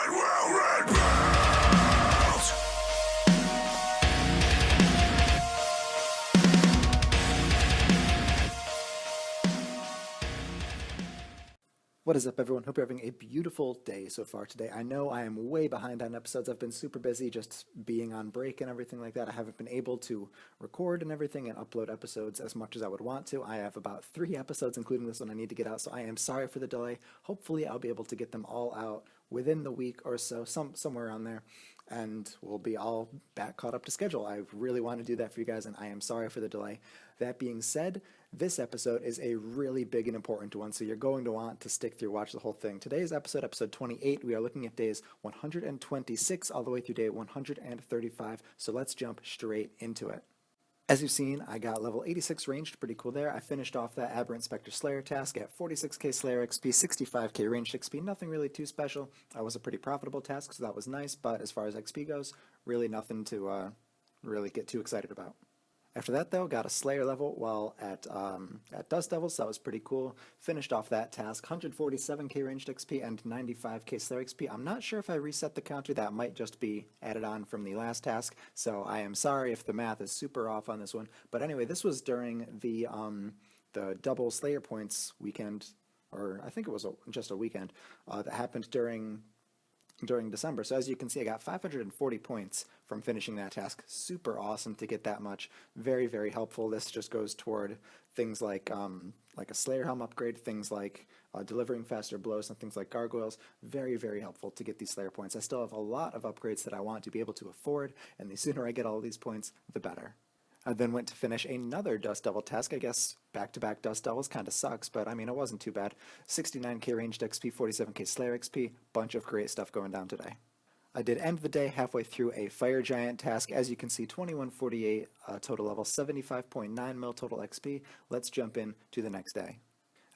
Red belt! What is up, everyone? Hope you're having a beautiful day so far today. I know I am way behind on episodes. I've been super busy just being on break and everything like that. I haven't been able to record and everything and upload episodes as much as I would want to. I have about 3 episodes, including this one, I need to get out, so I am sorry for the delay. Hopefully, I'll be able to get them all out within the week or so, somewhere around there, and we'll be all back caught up to schedule. I really want to do that for you guys, and I am sorry for the delay. That being said, this episode is a really big and important one, so you're going to want to stick through, watch the whole thing. Today's episode, episode 28, we are looking at days 126 all the way through day 135, so let's jump straight into it. As you've seen, I got level 86 ranged, pretty cool there. I finished off that Aberrant Spectre Slayer task at 46k Slayer XP, 65k ranged XP, nothing really too special. That was a pretty profitable task, so that was nice, but as far as XP goes, really nothing to really get too excited about. After that, though, got a Slayer level while at Dust Devils, so that was pretty cool. Finished off that task, 147k ranged XP and 95k Slayer XP. I'm not sure if I reset the counter, that might just be added on from the last task, so I am sorry if the math is super off on this one. But anyway, this was during the double Slayer points weekend, or I think it was just a weekend, that happened during December. So as you can see, I got 540 points from finishing that task. Super awesome to get that much. Very, very helpful. This just goes toward things like a Slayer Helm upgrade, things like delivering faster blows, and things like gargoyles. Very, very helpful to get these Slayer points. I still have a lot of upgrades that I want to be able to afford, and the sooner I get all of these points, the better. I then went to finish another Dust Devil task. I guess back-to-back Dust Devils kind of sucks, but I mean, it wasn't too bad. 69k ranged XP, 47k Slayer XP, bunch of great stuff going down today. I did end the day halfway through a Fire Giant task. As you can see, 2148 total level, 75.9 mil total XP. Let's jump in to the next day.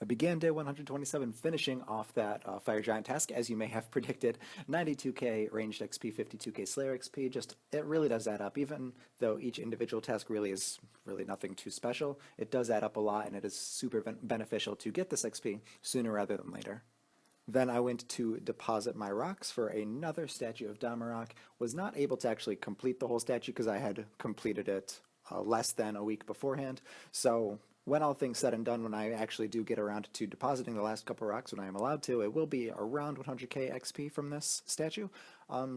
I began day 127 finishing off that Fire Giant task, as you may have predicted. 92k ranged XP, 52k Slayer XP, just, it really does add up. Even though each individual task really is nothing too special, it does add up a lot, and it is super beneficial to get this XP sooner rather than later. Then I went to deposit my rocks for another statue of Damarok. Was not able to actually complete the whole statue because I had completed it less than a week beforehand, so when all things said and done, when I actually do get around to depositing the last couple rocks when I am allowed to, it will be around 100k XP from this statue.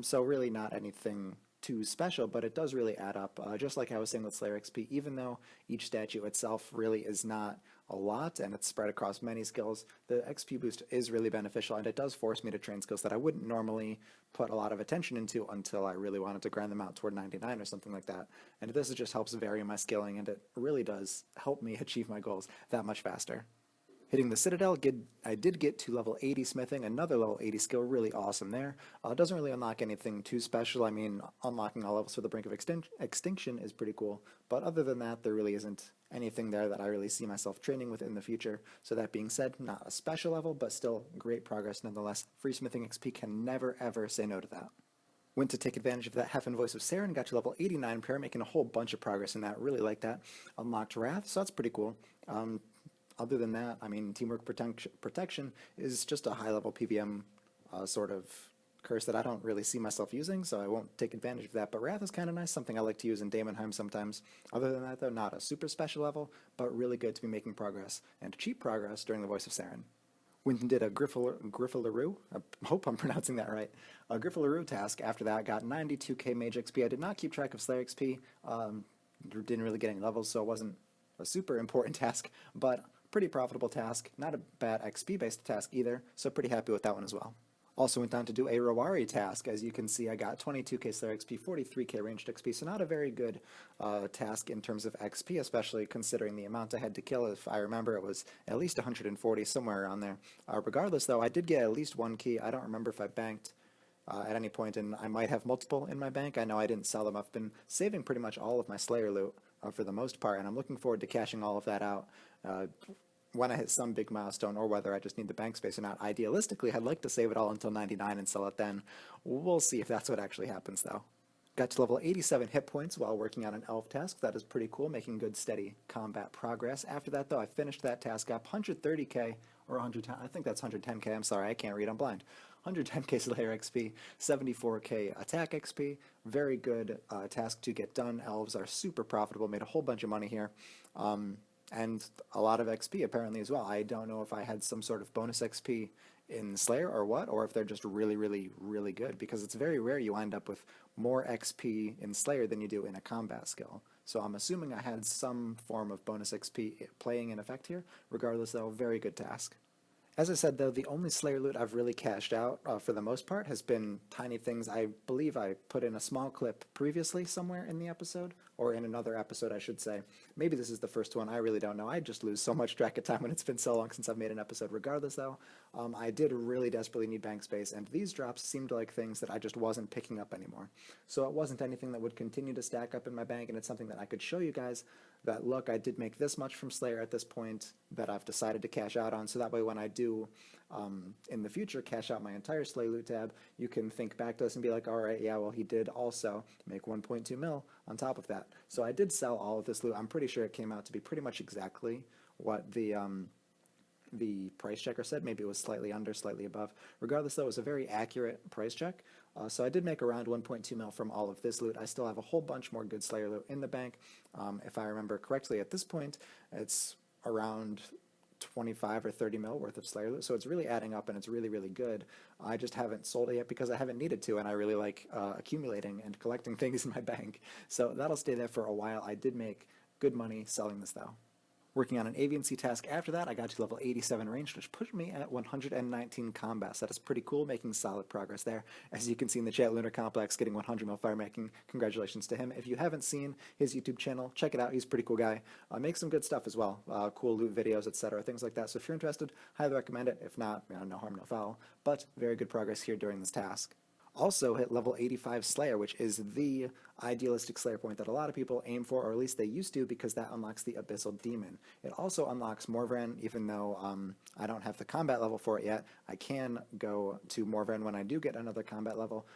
So really not anything too special, but it does really add up. Just like I was saying with Slayer XP, even though each statue itself really is not a lot and it's spread across many skills, the XP boost is really beneficial, and it does force me to train skills that I wouldn't normally put a lot of attention into until I really wanted to grind them out toward 99 or something like that. And this just helps vary my skilling, and it really does help me achieve my goals that much faster. Hitting the Citadel, I did get to level 80 smithing, another level 80 skill, really awesome there. It doesn't really unlock anything too special. I mean, unlocking all levels for the Brink of Extinction is pretty cool, but other than that, there really isn't anything there that I really see myself training with in the future. So that being said, not a special level, but still great progress nonetheless. Free smithing XP can never ever say no to that. Went to take advantage of that Heaven Voice of Saren, got to level 89 prayer, making a whole bunch of progress in that. Really like that. Unlocked Wrath, so that's pretty cool. Other than that, I mean, Teamwork Protection is just a high-level PVM sort of curse that I don't really see myself using, so I won't take advantage of that. But Wrath is kind of nice, something I like to use in Daemonheim sometimes. Other than that, though, not a super special level, but really good to be making progress, and cheap progress during the Voice of Saren. Went and did a Griffelaroo, I hope I'm pronouncing that right, a Griffelaroo task. After that, got 92k Mage XP. I did not keep track of Slayer XP, didn't really get any levels, so it wasn't a super important task, but pretty profitable task, not a bad XP-based task either, so pretty happy with that one as well. Also went down to do a Rawari task. As you can see, I got 22k Slayer XP, 43k ranged XP, so not a very good task in terms of XP, especially considering the amount I had to kill. If I remember, it was at least 140, somewhere around there. Regardless, though, I did get at least one key. I don't remember if I banked at any point, and I might have multiple in my bank. I know I didn't sell them. I've been saving pretty much all of my Slayer loot for the most part, and I'm looking forward to cashing all of that out when I hit some big milestone, or whether I just need the bank space or not. Idealistically, I'd like to save it all until 99 and sell it then. We'll see if that's what actually happens, though. Got to level 87 hit points while working on an elf task. That is pretty cool, making good, steady combat progress. After that, though, I finished that task up 130k, or 110, I think that's 110k, I'm sorry, I can't read, I'm blind. 110k Slayer XP, 74k attack XP. Very good task to get done. Elves are super profitable, made a whole bunch of money here. And a lot of XP apparently as well. I don't know if I had some sort of bonus XP in Slayer or what, or if they're just really, really, really good, because it's very rare you wind up with more XP in Slayer than you do in a combat skill. So I'm assuming I had some form of bonus XP playing in effect here. Regardless, though, very good task. As I said, though, the only Slayer loot I've really cashed out, for the most part, has been tiny things. I believe I put in a small clip previously somewhere in the episode, or in another episode, I should say. Maybe this is the first one, I really don't know. I just lose so much track of time when it's been so long since I've made an episode. Regardless, though, I did really desperately need bank space, and these drops seemed like things that I just wasn't picking up anymore. So it wasn't anything that would continue to stack up in my bank, and it's something that I could show you guys that, look, I did make this much from Slayer at this point that I've decided to cash out on, so that way when I do in the future cash out my entire Slay loot tab, you can think back to this and be like, all right, yeah, well, he did also make 1.2 mil on top of that. So I did sell all of this loot. I'm pretty sure it came out to be pretty much exactly what the price checker said. Maybe it was slightly under, slightly above. Regardless, though, it was a very accurate price check. So I did make around 1.2 mil from all of this loot. I still have a whole bunch more good Slayer loot in the bank. If I remember correctly, at this point, it's around 25 or 30 mil worth of Slayer loot, so it's really adding up and it's really, really good. I just haven't sold it yet because I haven't needed to, and I really like accumulating and collecting things in my bank. So that'll stay there for a while. I did make good money selling this, though. Working on an aviancy task after that, I got to level 87 range, which pushed me at 119 combats. That is pretty cool, making solid progress there. As you can see in the chat, Lunar Complex getting 100 mil firemaking. Congratulations to him. If you haven't seen his YouTube channel, check it out. He's a pretty cool guy. Makes some good stuff as well. Cool loot videos, etc., things like that. So if you're interested, highly recommend it. If not, no harm, no foul. But very good progress here during this task. Also hit level 85 Slayer, which is the idealistic Slayer point that a lot of people aim for, or at least they used to, because that unlocks the Abyssal Demon. It also unlocks Morvran, even though I don't have the combat level for it yet. I can go to Morvran when I do get another combat level.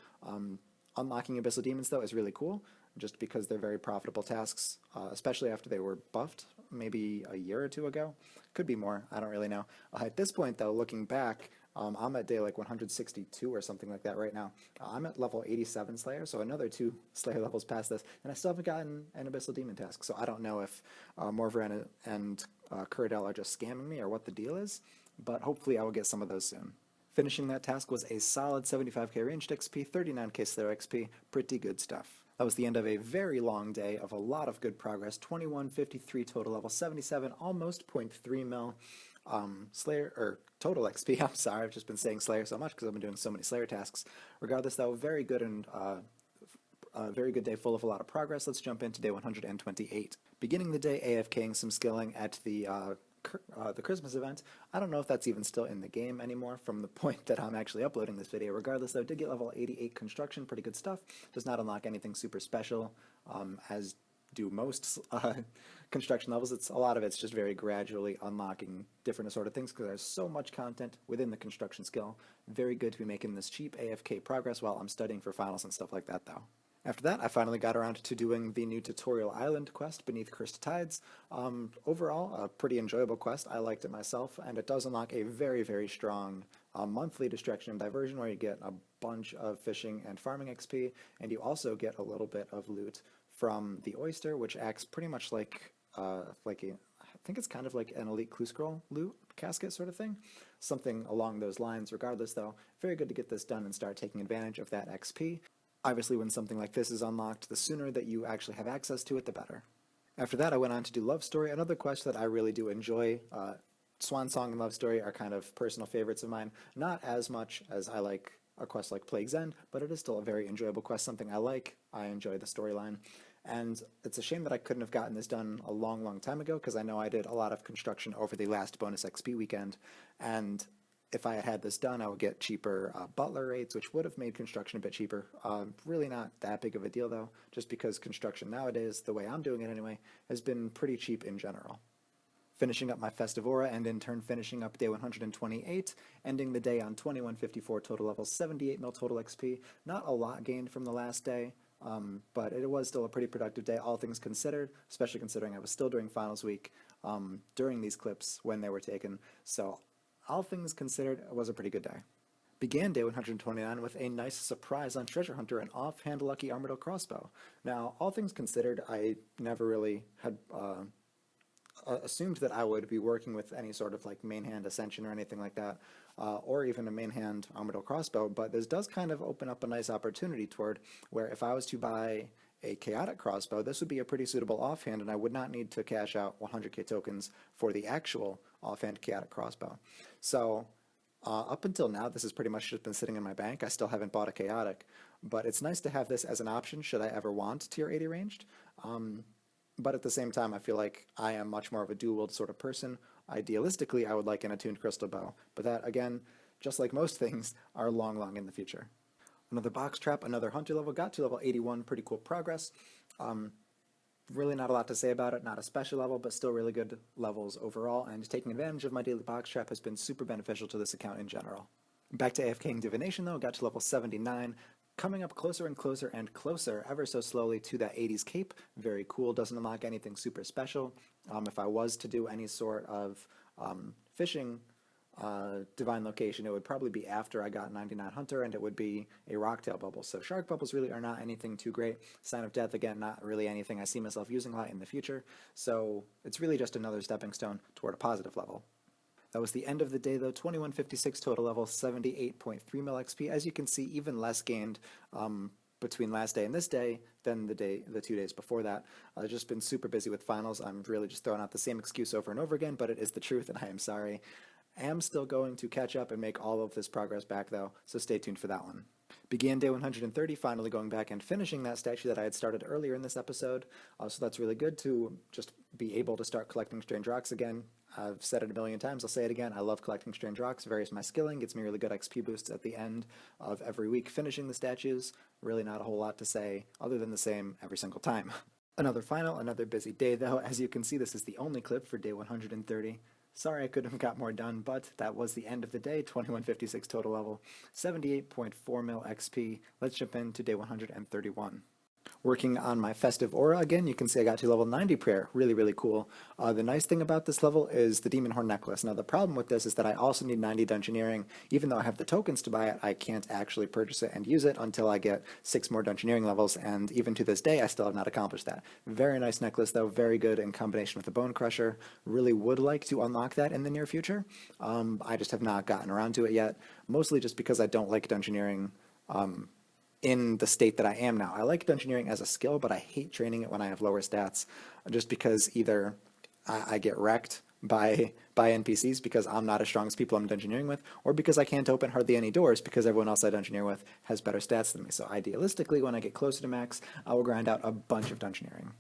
Unlocking Abyssal Demons, though, is really cool, just because they're very profitable tasks, especially after they were buffed maybe a year or two ago. Could be more, I don't really know. At this point, though, looking back, I'm at day like 162 or something like that right now. I'm at level 87 Slayer, so another 2 Slayer levels past this, and I still haven't gotten an Abyssal Demon task, so I don't know if Morvran and Kuradel are just scamming me or what the deal is, but hopefully I will get some of those soon. Finishing that task was a solid 75k ranged XP, 39k Slayer XP, pretty good stuff. That was the end of a very long day of a lot of good progress. 2153 total, level 77, almost 0.3 mil. Slayer, or total XP, I'm sorry, I've just been saying Slayer so much because I've been doing so many Slayer tasks. Regardless, though, very good and very good day full of a lot of progress. Let's jump into day 128. Beginning the day AFKing some skilling at the Christmas event. I don't know if that's even still in the game anymore from the point that I'm actually uploading this video. Regardless, though, did get level 88 construction, pretty good stuff. Does not unlock anything super special, as do most construction levels. A lot of it's just very gradually unlocking different assorted things because there's so much content within the construction skill. Very good to be making this cheap AFK progress while I'm studying for finals and stuff like that, though. After that, I finally got around to doing the new Tutorial Island quest, Beneath Cursed Tides. Overall, a pretty enjoyable quest. I liked it myself, and it does unlock a very, very strong monthly distraction and diversion where you get a bunch of fishing and farming XP, and you also get a little bit of loot from the Oyster, which acts pretty much like I think it's kind of like an Elite Clue Scroll loot casket sort of thing. Something along those lines. Regardless, though, very good to get this done and start taking advantage of that XP. Obviously, when something like this is unlocked, the sooner that you actually have access to it, the better. After that, I went on to do Love Story, another quest that I really do enjoy. Swan Song and Love Story are kind of personal favorites of mine. Not as much as I like a quest like Plague's End, but it is still a very enjoyable quest, something I like. I enjoy the storyline. And it's a shame that I couldn't have gotten this done a long, long time ago, because I know I did a lot of construction over the last bonus XP weekend, and if I had had this done, I would get cheaper butler rates, which would have made construction a bit cheaper. Really not that big of a deal, though, just because construction nowadays, the way I'm doing it anyway, has been pretty cheap in general. Finishing up my Festivora, and in turn finishing up day 128, ending the day on 2154 total levels, 78 mil total XP. Not a lot gained from the last day, but it was still a pretty productive day, all things considered, especially considering I was still doing finals week during these clips when they were taken. So all things considered, it was a pretty good day. Began day 129 with a nice surprise on Treasure Hunter, an offhand lucky Armadillo crossbow. Now, all things considered, I never really had assumed that I would be working with any sort of like main hand ascension or anything like that, or even a main hand Armadillo crossbow, but this does kind of open up a nice opportunity toward where if I was to buy a chaotic crossbow, this would be a pretty suitable offhand, and I would not need to cash out 100k tokens for the actual offhand chaotic crossbow. So up until now, this has pretty much just been sitting in my bank. I still haven't bought a chaotic, but it's nice to have this as an option should I ever want tier 80 ranged. But at the same time, I feel like I am much more of a dual-wield sort of person. Idealistically, I would like an attuned crystal bow, but that, again, just like most things, are long, long in the future. Another box trap, another hunter level, got to level 81, pretty cool progress. Really not a lot to say about it, not a special level, but still really good levels overall, and taking advantage of my daily box trap has been super beneficial to this account in general. Back to AFKing Divination though, got to level 79, coming up closer and closer and closer, ever so slowly, to that 80s cape. Very cool, doesn't unlock anything super special. If I was to do any sort of fishing divine location, it would probably be after I got 99 Hunter, and it would be a Rocktail bubble. So shark bubbles really are not anything too great. Sign of Death, again, not really anything I see myself using a lot in the future. So it's really just another stepping stone toward a positive level. That was the end of the day, though. 2156 total level, 78.3 mil XP. As you can see, even less gained between last day and this day than the 2 days before that. I've just been super busy with finals. I'm really just throwing out the same excuse over and over again, but it is the truth, and I am sorry. I am still going to catch up and make all of this progress back, though, so stay tuned for that one. Began day 130, finally going back and finishing that statue that I had started earlier in this episode. So that's really good to just be able to start collecting strange rocks again. I've said it a million times, I'll say it again. I love collecting strange rocks, varies my skilling, gets me really good XP boosts at the end of every week finishing the statues. Really not a whole lot to say other than the same every single time. Another final, another busy day though. As you can see, this is the only clip for day 130. Sorry I couldn't have got more done, but that was the end of the day. 2156 total level, 78.4 mil XP. Let's jump into day 131. Working on my festive aura again, you can see I got to level 90 prayer. Really, really cool. The nice thing about this level is the Demon Horn necklace. Now the problem with this is that I also need 90 dungeoneering. Even though I have the tokens to buy it, I can't actually purchase it and use it until I get 6 more dungeoneering levels, and even to this day I still have not accomplished that. Very nice necklace though, very good in combination with the Bone Crusher. Really would like to unlock that in the near future. I just have not gotten around to it yet, mostly just because I don't like dungeoneering in the state that I am now. I like dungeoneering as a skill, but I hate training it when I have lower stats, just because either I get wrecked by NPCs because I'm not as strong as people I'm dungeoneering with, or because I can't open hardly any doors because everyone else I dungeoneer with has better stats than me. So idealistically, when I get closer to max, I will grind out a bunch of dungeoneering.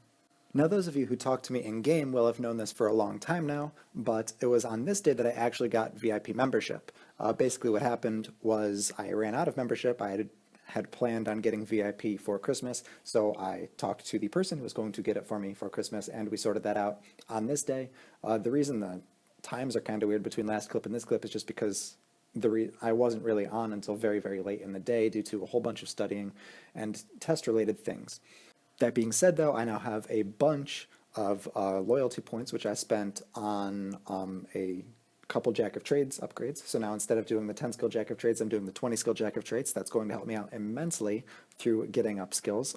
Now, those of you who talk to me in-game will have known this for a long time now, but it was on this day that I actually got VIP membership. Basically what happened was I ran out of membership. I had planned on getting VIP for Christmas, so I talked to the person who was going to get it for me for Christmas, and we sorted that out on this day. The reason the times are kind of weird between last clip and this clip is just because I wasn't really on until very, very late in the day due to a whole bunch of studying and test-related things. That being said, though, I now have a bunch of loyalty points, which I spent on a couple Jack of Trades upgrades. So now instead of doing the 10 skill Jack of Trades, I'm doing the 20 skill Jack of Trades. That's going to help me out immensely through getting up skills.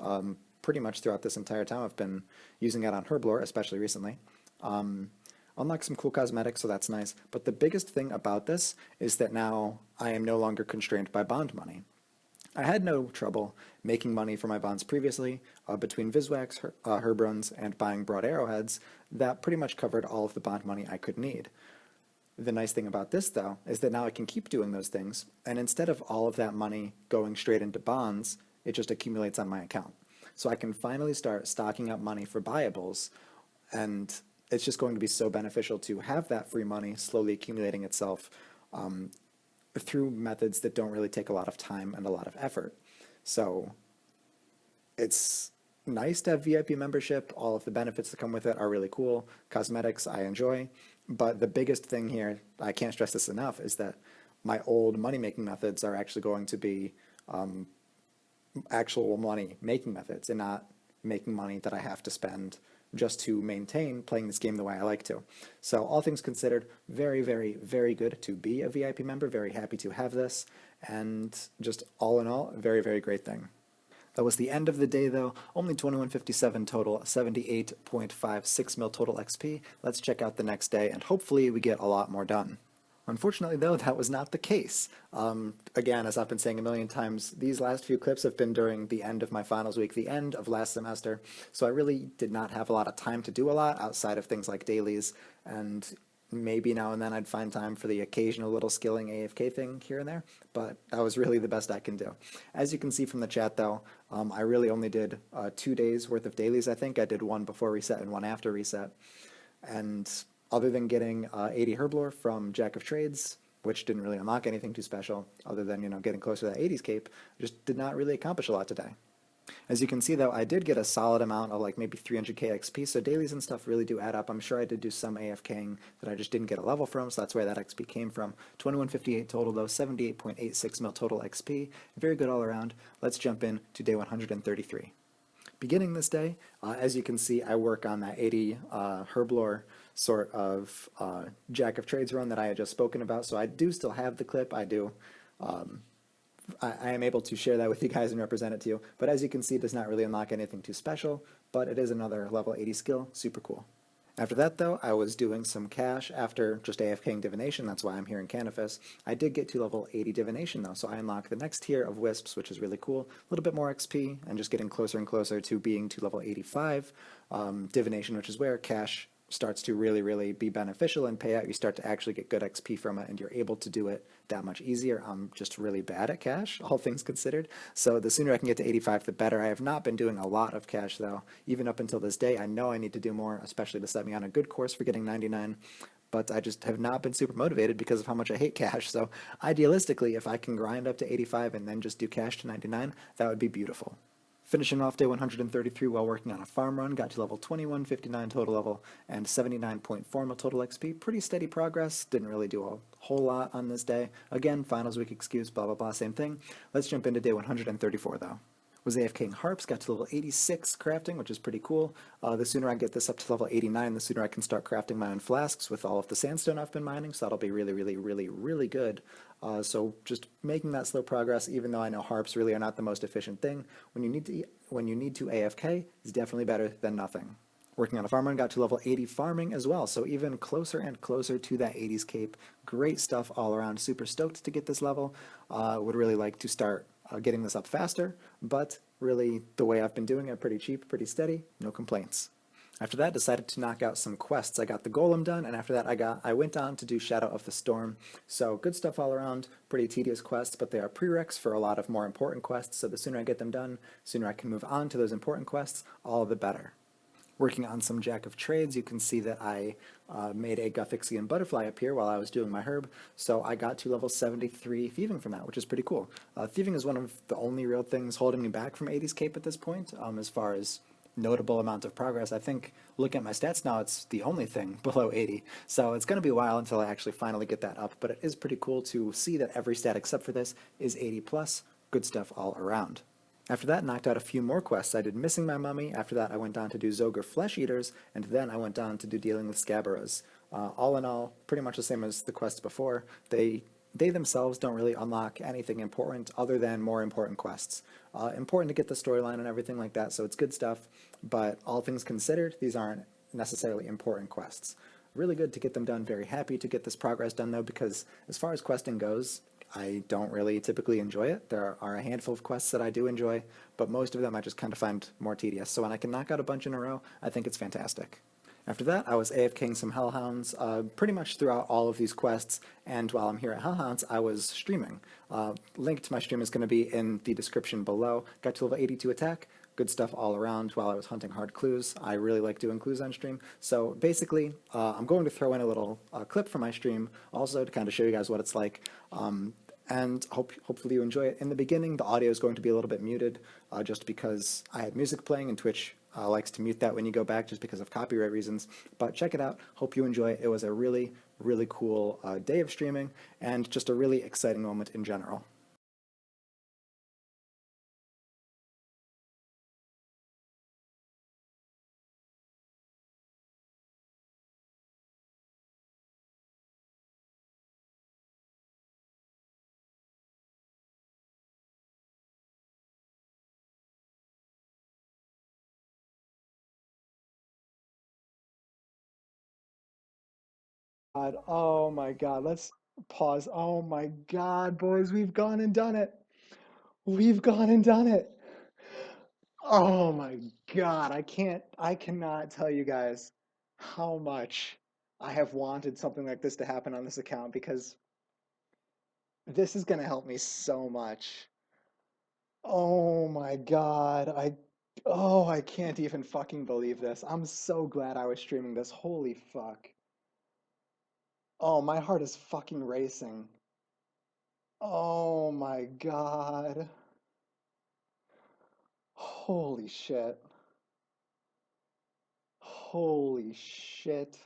Pretty much throughout this entire time, I've been using it on Herblore, especially recently. Unlock some cool cosmetics, so that's nice. But the biggest thing about this is that now I am no longer constrained by bond money. I had no trouble making money for my bonds previously. Between Viswax, Herbruns, and buying broad arrowheads, that pretty much covered all of the bond money I could need. The nice thing about this, though, is that now I can keep doing those things, and instead of all of that money going straight into bonds, it just accumulates on my account. So I can finally start stocking up money for buyables, and it's just going to be so beneficial to have that free money slowly accumulating itself through methods that don't really take a lot of time and a lot of effort. So it's nice to have VIP membership. All of the benefits that come with it are really cool. Cosmetics I enjoy. But the biggest thing here, I can't stress this enough, is that my old money-making methods are actually going to be actual money-making methods and not making money that I have to spend just to maintain playing this game the way I like to. So all things considered, very, very, very good to be a VIP member, very happy to have this, and just all in all, a very, very great thing. That was the end of the day, though. Only 2157 total, 78.56 mil total XP. Let's check out the next day, and hopefully we get a lot more done. Unfortunately, though, that was not the case. Again, as I've been saying a million times, these last few clips have been during the end of my finals week, the end of last semester, so I really did not have a lot of time to do a lot outside of things like dailies, and maybe now and then I'd find time for the occasional little skilling AFK thing here and there, but that was really the best I can do. As you can see from the chat, though, I really only did 2 days worth of dailies, I think. I did one before reset and one after reset, and other than getting 80 Herblore from Jack of Trades, which didn't really unlock anything too special, other than, getting closer to that 80s cape, just did not really accomplish a lot today. As you can see, though, I did get a solid amount of like maybe 300k XP, so dailies and stuff really do add up. I'm sure I did do some AFKing that I just didn't get a level from, so that's where that XP came from. 2158 total, though, 78.86 mil total XP. Very good all around. Let's jump in to day 133. Beginning this day, as you can see, I work on that 80 Herblore sort of Jack of Trades run that I had just spoken about, so I do still have the clip. I do. I am able to share that with you guys and represent it to you, but as you can see, it does not really unlock anything too special, but it is another level 80 skill, super cool. After that, though, I was doing some cash after just AFKing Divination. That's why I'm here in PandaForce. I did get to level 80 Divination, though, so I unlocked the next tier of Wisps, which is really cool. A little bit more XP, and just getting closer and closer to being to level 85 Divination, which is where cash starts to really, really be beneficial and pay out. You start to actually get good XP from it, and you're able to do it that much easier. I'm just really bad at cash, all things considered. So the sooner I can get to 85, the better. I have not been doing a lot of cash, though. Even up until this day, I know I need to do more, especially to set me on a good course for getting 99. But I just have not been super motivated because of how much I hate cash. So idealistically, if I can grind up to 85 and then just do cash to 99, that would be beautiful. Finishing off day 133 while working on a farm run, got to level 2159 total level and 79.4 mil total XP. Pretty steady progress, didn't really do a whole lot on this day. Again, finals week excuse, blah blah blah, same thing. Let's jump into day 134 though. Was AFKing Harps, got to level 86 crafting, which is pretty cool. The sooner I get this up to level 89, the sooner I can start crafting my own flasks with all of the sandstone I've been mining, so that'll be really, really, really, really good. So just making that slow progress, even though I know Harps really are not the most efficient thing, when you need to AFK, is definitely better than nothing. Working on a farm run, got to level 80 farming as well, so even closer and closer to that 80s cape. Great stuff all around, super stoked to get this level. Would really like to start getting this up faster, but really the way I've been doing it, pretty cheap, pretty steady, no complaints. After that, decided to knock out some quests. I got the Golem done, and after that I went on to do Shadow of the Storm. So good stuff all around, pretty tedious quests, but they are prereqs for a lot of more important quests, so the sooner I get them done, sooner I can move on to those important quests, all the better. Working on some Jack of Trades, you can see that I made a Guthixian butterfly appear while I was doing my herb, so I got to level 73 thieving from that, which is pretty cool. Thieving is one of the only real things holding me back from 80s cape at this point, as far as notable amount of progress. I think, looking at my stats now, it's the only thing below 80, so it's going to be a while until I actually finally get that up, but it is pretty cool to see that every stat except for this is 80 plus. Good stuff all around. After that, knocked out a few more quests. I did Missing My Mummy. After that, I went on to do Zogre Flesh Eaters, and then I went on to do Dealing with Scabaras. All in all, pretty much the same as the quests before. They themselves don't really unlock anything important other than more important quests. Important to get the storyline and everything like that, so it's good stuff, but all things considered, these aren't necessarily important quests. Really good to get them done. Very happy to get this progress done, though, because as far as questing goes, I don't really typically enjoy it. There are a handful of quests that I do enjoy, but most of them I just kind of find more tedious. So when I can knock out a bunch in a row, I think it's fantastic. After that, I was AFKing some Hellhounds pretty much throughout all of these quests, and while I'm here at Hellhounds, I was streaming. Link to my stream is going to be in the description below. Got to level 82 attack. Good stuff all around while I was hunting hard clues. I really like doing clues on stream. So basically, I'm going to throw in a little clip from my stream also to kind of show you guys what it's like. And hopefully you enjoy it. In the beginning, the audio is going to be a little bit muted just because I had music playing, and Twitch likes to mute that when you go back just because of copyright reasons. But check it out. Hope you enjoy it. It was a really, really cool day of streaming and just a really exciting moment in general. Oh my God. Let's pause. Oh my God, boys, we've gone and done it. We've gone and done it. Oh my God. I cannot tell you guys how much I have wanted something like this to happen on this account because this is going to help me so much. Oh my God. I can't even fucking believe this. I'm so glad I was streaming this. Holy fuck. Oh, my heart is fucking racing. Oh my God. Holy shit. Holy shit.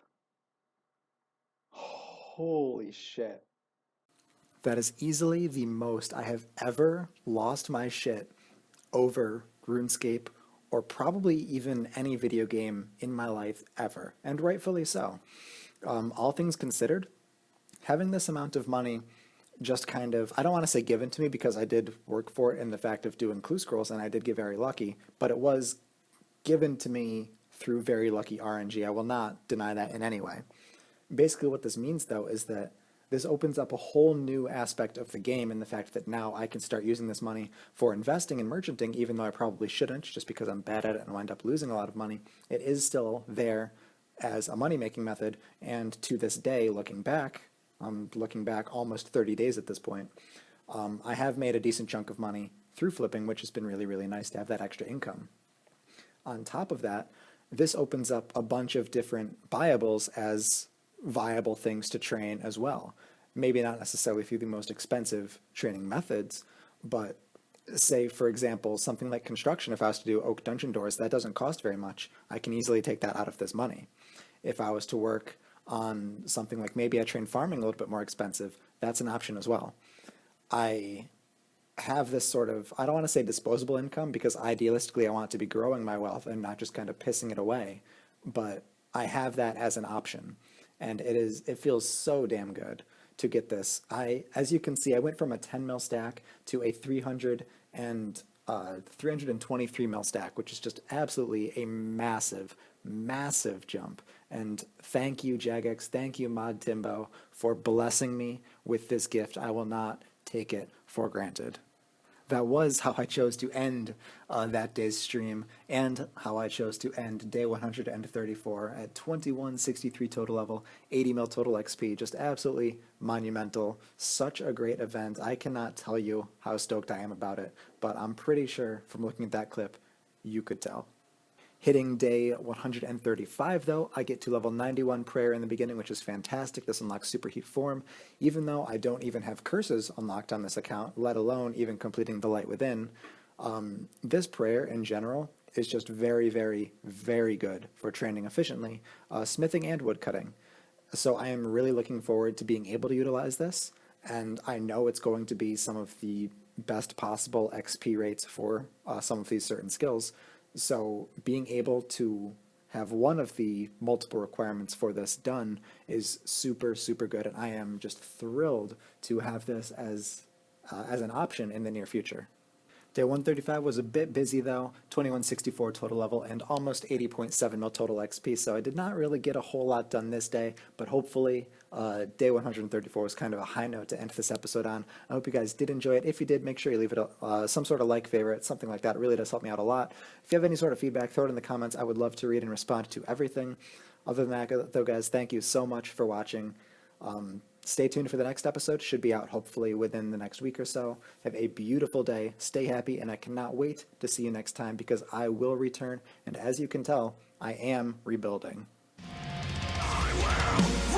Holy shit. That is easily the most I have ever lost my shit over RuneScape or probably even any video game in my life ever, and rightfully so. All things considered, having this amount of money just kind of, I don't want to say given to me because I did work for it in the fact of doing clue scrolls and I did get very lucky, but it was given to me through very lucky RNG. I will not deny that in any way. Basically, what this means, though, is that this opens up a whole new aspect of the game in the fact that now I can start using this money for investing and merchanting, even though I probably shouldn't, just because I'm bad at it and wind up losing a lot of money. It is still there as a money-making method, and to this day, looking back almost 30 days at this point, I have made a decent chunk of money through flipping, which has been really, really nice to have that extra income. On top of that, this opens up a bunch of different buyables as viable things to train as well. Maybe not necessarily through the most expensive training methods, but say, for example, something like construction, if I was to do oak dungeon doors, that doesn't cost very much. I can easily take that out of this money. If I was to work on something like maybe I train farming a little bit more expensive, that's an option as well. I have this sort of, I don't want to say disposable income because idealistically I want to be growing my wealth and not just kind of pissing it away, but I have that as an option. And it feels so damn good to get this. As you can see, I went from a 10 mil stack to a 323 mil stack, which is just absolutely a massive, massive jump. And thank you, Jagex, thank you, Mod Timbo, for blessing me with this gift. I will not take it for granted. That was how I chose to end that day's stream and how I chose to end day 134 at 2163 total level, 80 mil total XP. Just absolutely monumental. Such a great event. I cannot tell you how stoked I am about it, but I'm pretty sure from looking at that clip, you could tell. Hitting day 135, though, I get to level 91 prayer in the beginning, which is fantastic. This unlocks superheat form, even though I don't even have curses unlocked on this account, let alone even completing the light within. This prayer in general is just very, very, very good for training efficiently, smithing and woodcutting. So I am really looking forward to being able to utilize this, and I know it's going to be some of the best possible XP rates for some of these certain skills. So being able to have one of the multiple requirements for this done is super, super good, and I am just thrilled to have this as an option in the near future. Day 135 was a bit busy though, 2164 total level and almost 80.7 mil total XP, so I did not really get a whole lot done this day, but hopefully day 134 was kind of a high note to end this episode on. I hope you guys did enjoy it. If you did, make sure you leave it some sort of like, favorite, something like that. It really does help me out a lot. If you have any sort of feedback, throw it in the comments. I would love to read and respond to everything. Other than that, though, guys, thank you so much for watching. Stay tuned for the next episode. Should be out hopefully within the next week or so. Have a beautiful day. Stay happy, and I cannot wait to see you next time because I will return, and as you can tell, I am rebuilding. I will